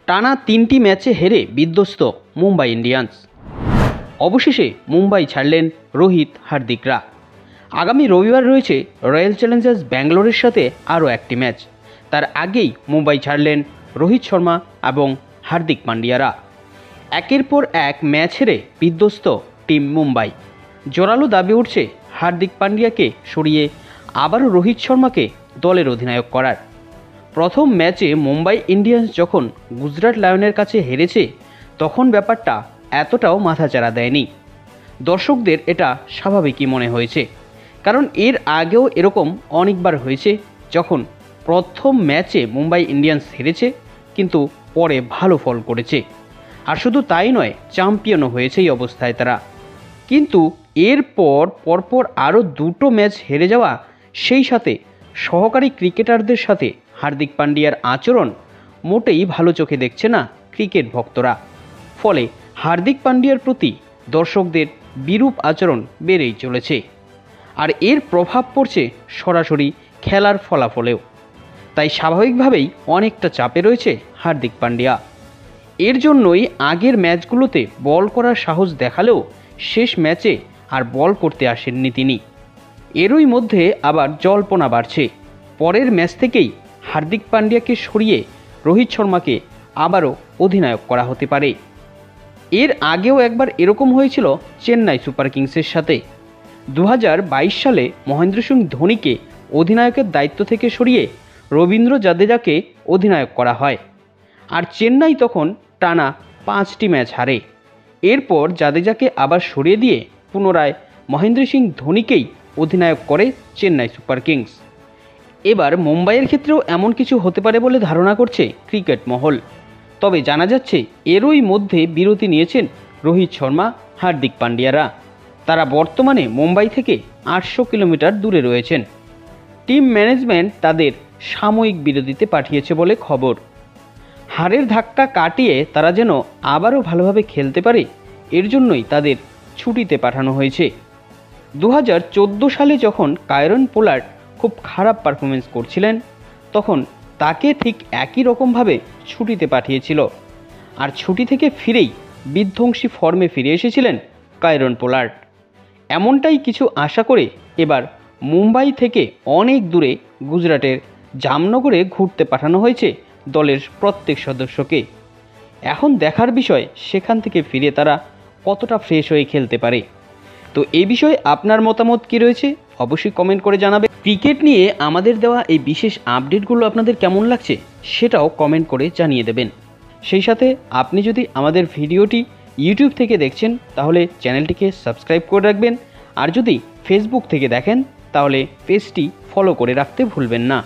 টানা 3টি ম্যাচে হেরে বিধ্বস্ত মুম্বাই ইন্ডিয়ান্স। অবশেষে মুম্বাই ছাড়লেন রোহিত হার্দিকরা। আগামী রবিবার রয়েছে রয়্যাল চ্যালেঞ্জার্স ব্যাঙ্গালোরের সাথে আরও একটি ম্যাচ। তার আগেই মুম্বাই ছাড়লেন রোহিত শর্মা এবং হার্দিক পান্ডিয়ারা। একের পর এক ম্যাচ হেরে বিধ্বস্ত টিম মুম্বাই। জোরালো দাবি উঠছে হার্দিক পান্ডিয়াকে সরিয়ে আবারও রোহিত শর্মাকে দলের অধিনায়ক করার। প্রথম ম্যাচে মুম্বাই ইন্ডিয়ান্স যখন গুজরাট লায়নের কাছে হেরেছে তখন ব্যাপারটা এতটাও মাথাচাড়া দেয়নি। দর্শকদের এটা স্বাভাবিকই মনে হয়েছে, কারণ এর আগেও এরকম অনেকবার হয়েছে যখন প্রথম ম্যাচে মুম্বাই ইন্ডিয়ান্স হেরেছে কিন্তু পরে ভালো ফল করেছে। আর শুধু তাই নয়, চ্যাম্পিয়নও হয়েছে এই অবস্থায় তারা। কিন্তু এরপর পরপর আরও দুটো ম্যাচ হেরে যাওয়া, সেই সাথে সহকারী ক্রিকেটারদের সাথে হার্দিক পান্ডিয়ার আচরণ মোটেই ভালো চোখে দেখছে না ক্রিকেট ভক্তরা। ফলে হার্দিক পান্ডিয়ার প্রতি দর্শকদের বিরূপ আচরণ বেড়েই চলেছে। আর এর প্রভাব পড়ছে সরাসরি খেলার ফলাফলেও। তাই স্বাভাবিকভাবেই অনেকটা চাপে রয়েছে হার্দিক পান্ডিয়া। এর জন্যই আগের ম্যাচগুলোতে বল করার সাহস দেখালেও শেষ ম্যাচে আর বল করতে আসেননি তিনি। এরই মধ্যে আবার জল্পনা বাড়ছে পরের ম্যাচ থেকেই হার্দিক পান্ডিয়াকে সরিয়ে রোহিত শর্মাকে আবারও অধিনায়ক করা হতে পারে। এর আগেও একবার এরকম হয়েছিল চেন্নাই সুপার কিংসের সাথে। 2022 সালে মহেন্দ্র সিং ধোনিকে অধিনায়কের দায়িত্ব থেকে সরিয়ে রবীন্দ্র জাদেজাকে অধিনায়ক করা হয়। আর চেন্নাই তখন টানা 5টি ম্যাচ হারে। এরপর জাদেজাকে আবার সরিয়ে দিয়ে পুনরায় মহেন্দ্র সিং ধোনিকেই অধিনায়ক করে চেন্নাই সুপার কিংস। এবার মুম্বাইয়ের ক্ষেত্রেও এমন কিছু হতে পারে বলে ধারণা করছে ক্রিকেট মহল। তবে জানা যাচ্ছে এরই মধ্যে বিরতি নিয়েছেন রোহিত শর্মা, হার্দিক পান্ডিয়ারা। তারা বর্তমানে মুম্বাই থেকে 800 কিলোমিটার দূরে রয়েছেন। টিম ম্যানেজমেন্ট তাদের সাময়িক বিরতিতে পাঠিয়েছে বলে খবর। হারের ধাক্কা কাটিয়ে তারা যেন আবারও ভালোভাবে খেলতে পারে, এর জন্যই তাদের ছুটিতে পাঠানো হয়েছে। 2014 সালে যখন কায়রন পোলার্ড খুব খারাপ পারফরমেন্স করছিলেন তখন তাকে ঠিক একই রকমভাবে ছুটিতে পাঠিয়েছিল। আর ছুটি থেকে ফিরেই বিধ্বংসী ফর্মে ফিরে এসেছিলেন কায়রন পোলার্ড। এমনটাই কিছু আশা করে এবার মুম্বাই থেকে অনেক দূরে গুজরাটের জামনগরে ঘুরতে পাঠানো হয়েছে দলের প্রত্যেক সদস্যকে। এখন দেখার বিষয় সেখান থেকে ফিরে তারা কতটা ফ্রেশ হয়ে খেলতে পারে। তো এই বিষয়ে আপনার মতামত কী রয়েছে অবশ্যই কমেন্ট করে জানাবে। ক্রিকেট নিয়ে আমাদের দেওয়া এই বিশেষ আপডেটগুলো আপনাদের কেমন লাগছে সেটাও কমেন্ট করে জানিয়ে দেবেন। সেই সাথে আপনি যদি আমাদের ভিডিওটি ইউটিউব থেকে দেখছেন তাহলে চ্যানেলটিকে সাবস্ক্রাইব করে রাখবেন। আর যদি ফেসবুক থেকে দেখেন তাহলে পেজটি ফলো করে রাখতে ভুলবেন না।